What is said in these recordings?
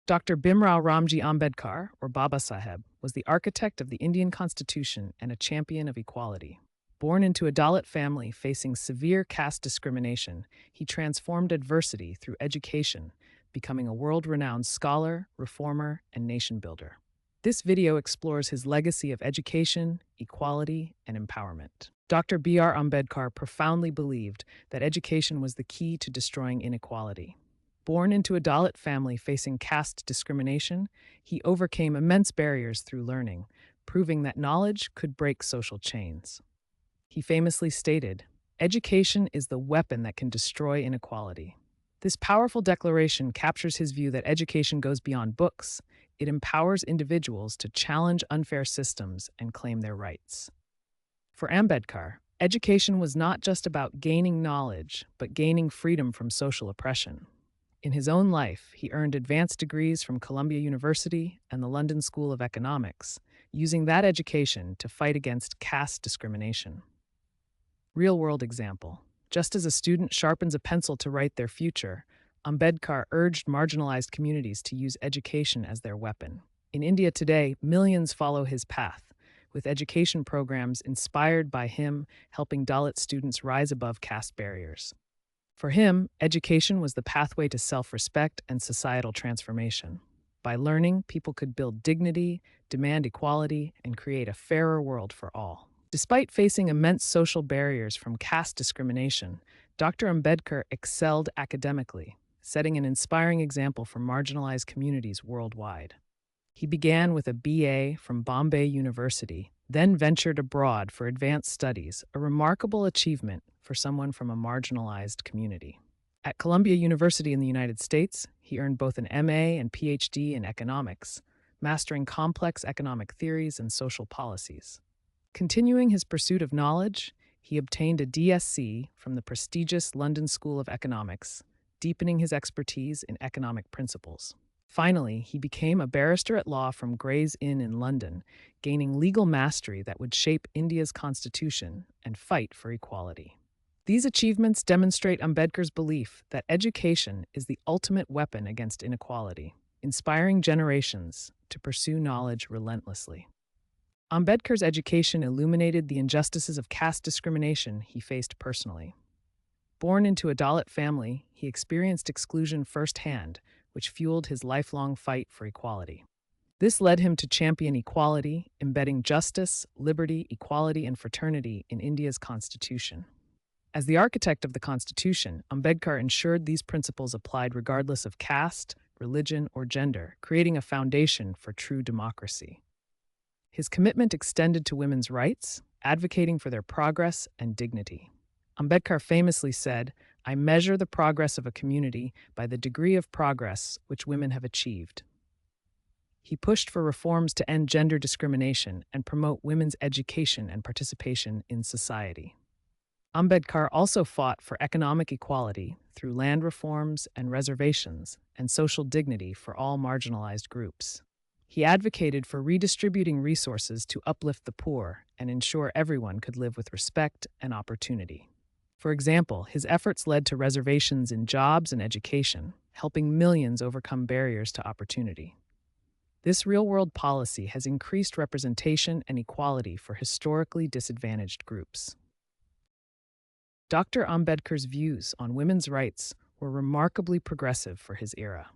Dr. Bimrao Ramji Ambedkar, or Baba Saheb, was the architect of the Indian Constitution and a champion of equality. Born into a Dalit family facing severe caste discrimination, he transformed adversity through education, becoming a world-renowned scholar, reformer, and nation builder. This video explores his legacy of education, equality, and empowerment. Dr. B.R. Ambedkar profoundly believed that education was the key to destroying inequality. Born into a Dalit family facing caste discrimination, he overcame immense barriers through learning, proving that knowledge could break social chains. He famously stated, "Education is the weapon that can destroy inequality." This powerful declaration captures his view that education goes beyond books. It empowers individuals to challenge unfair systems and claim their rights. For Ambedkar, education was not just about gaining knowledge, but gaining freedom from social oppression. In his own life, he earned advanced degrees from Columbia University and the London School of Economics, using that education to fight against caste discrimination. Real-world example. Just as a student sharpens a pencil to write their future, Ambedkar urged marginalized communities to use education as their weapon. In India today, millions follow his path, with education programs inspired by him helping Dalit students rise above caste barriers. For him, education was the pathway to self-respect and societal transformation. By learning, people could build dignity, demand equality, and create a fairer world for all. Despite facing immense social barriers from caste discrimination, Dr. Ambedkar excelled academically, setting an inspiring example for marginalized communities worldwide. He began with a BA from Bombay University, then ventured abroad for advanced studies, a remarkable achievement for someone from a marginalized community. At Columbia University in the United States, he earned both an MA and PhD in economics, mastering complex economic theories and social policies. Continuing his pursuit of knowledge, he obtained a DSc from the prestigious London School of Economics, deepening his expertise in economic principles. Finally, he became a barrister at law from Gray's Inn in London, gaining legal mastery that would shape India's constitution and fight for equality. These achievements demonstrate Ambedkar's belief that education is the ultimate weapon against inequality, inspiring generations to pursue knowledge relentlessly. Ambedkar's education illuminated the injustices of caste discrimination he faced personally. Born into a Dalit family, he experienced exclusion firsthand, which fueled his lifelong fight for equality. This led him to champion equality, embedding justice, liberty, equality, and fraternity in India's constitution. As the architect of the Constitution, Ambedkar ensured these principles applied regardless of caste, religion, or gender, creating a foundation for true democracy. His commitment extended to women's rights, advocating for their progress and dignity. Ambedkar famously said, "I measure the progress of a community by the degree of progress which women have achieved." He pushed for reforms to end gender discrimination and promote women's education and participation in society. Ambedkar also fought for economic equality through land reforms and reservations and social dignity for all marginalized groups. He advocated for redistributing resources to uplift the poor and ensure everyone could live with respect and opportunity. For example, his efforts led to reservations in jobs and education, helping millions overcome barriers to opportunity. This real-world policy has increased representation and equality for historically disadvantaged groups. Dr. Ambedkar's views on women's rights were remarkably progressive for his era.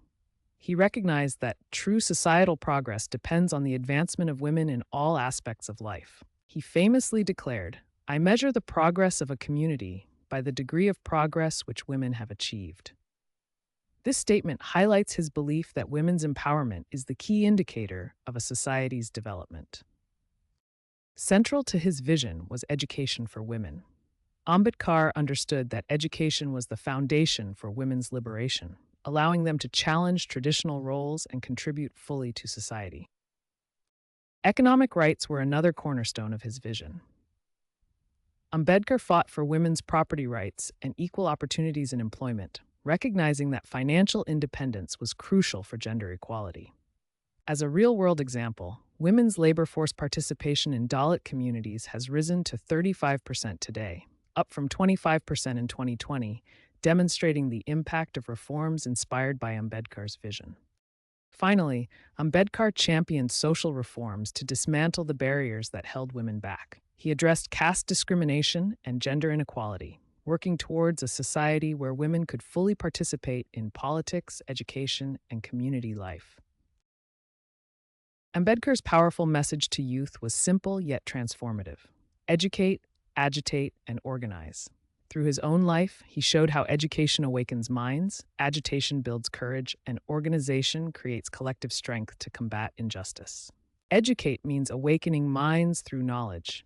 He recognized that true societal progress depends on the advancement of women in all aspects of life. He famously declared, "I measure the progress of a community by the degree of progress which women have achieved." This statement highlights his belief that women's empowerment is the key indicator of a society's development. Central to his vision was education for women. Ambedkar understood that education was the foundation for women's liberation, allowing them to challenge traditional roles and contribute fully to society. Economic rights were another cornerstone of his vision. Ambedkar fought for women's property rights and equal opportunities in employment, recognizing that financial independence was crucial for gender equality. As a real-world example, women's labor force participation in Dalit communities has risen to 35% today, up from 25% in 2020, demonstrating the impact of reforms inspired by Ambedkar's vision. Finally, Ambedkar championed social reforms to dismantle the barriers that held women back. He addressed caste discrimination and gender inequality, working towards a society where women could fully participate in politics, education, and community life. Ambedkar's powerful message to youth was simple yet transformative: educate, agitate, and organize. Through his own life, he showed how education awakens minds, agitation builds courage, and organization creates collective strength to combat injustice. Educate means awakening minds through knowledge,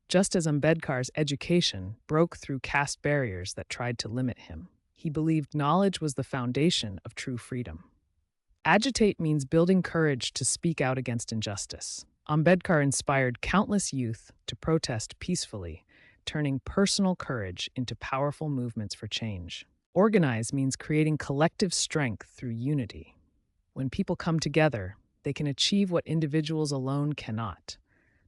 just as Ambedkar's education broke through caste barriers that tried to limit him. He believed knowledge was the foundation of true freedom. Agitate means building courage to speak out against injustice. Ambedkar inspired countless youth to protest peacefully, turning personal courage into powerful movements for change. Organize means creating collective strength through unity. When people come together, they can achieve what individuals alone cannot,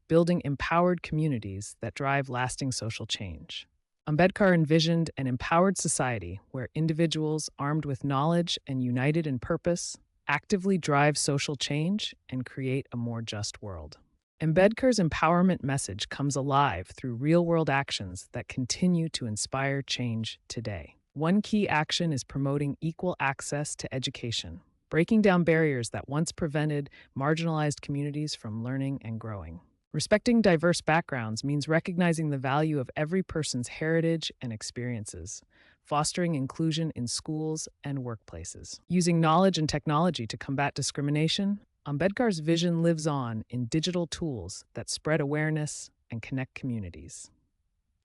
building empowered communities that drive lasting social change. Ambedkar envisioned an empowered society where individuals armed with knowledge and united in purpose actively drive social change and create a more just world. Ambedkar's empowerment message comes alive through real-world actions that continue to inspire change today. One key action is promoting equal access to education, breaking down barriers that once prevented marginalized communities from learning and growing. Respecting diverse backgrounds means recognizing the value of every person's heritage and experiences, fostering inclusion in schools and workplaces. Using knowledge and technology to combat discrimination, Ambedkar's vision lives on in digital tools that spread awareness and connect communities.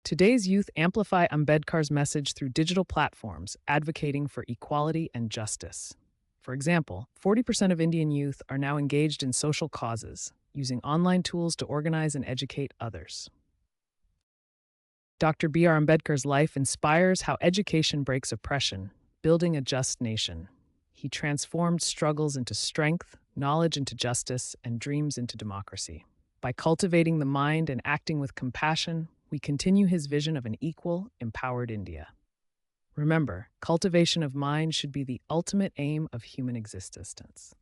Today's youth amplify Ambedkar's message through digital platforms advocating for equality and justice. For example, 40% of Indian youth are now engaged in social causes, using online tools to organize and educate others. Dr. B.R. Ambedkar's life inspires how education breaks oppression, building a just nation. He transformed struggles into strength, knowledge into justice, and dreams into democracy. By cultivating the mind and acting with compassion, we continue his vision of an equal, empowered India. Remember, cultivation of mind should be the ultimate aim of human existence.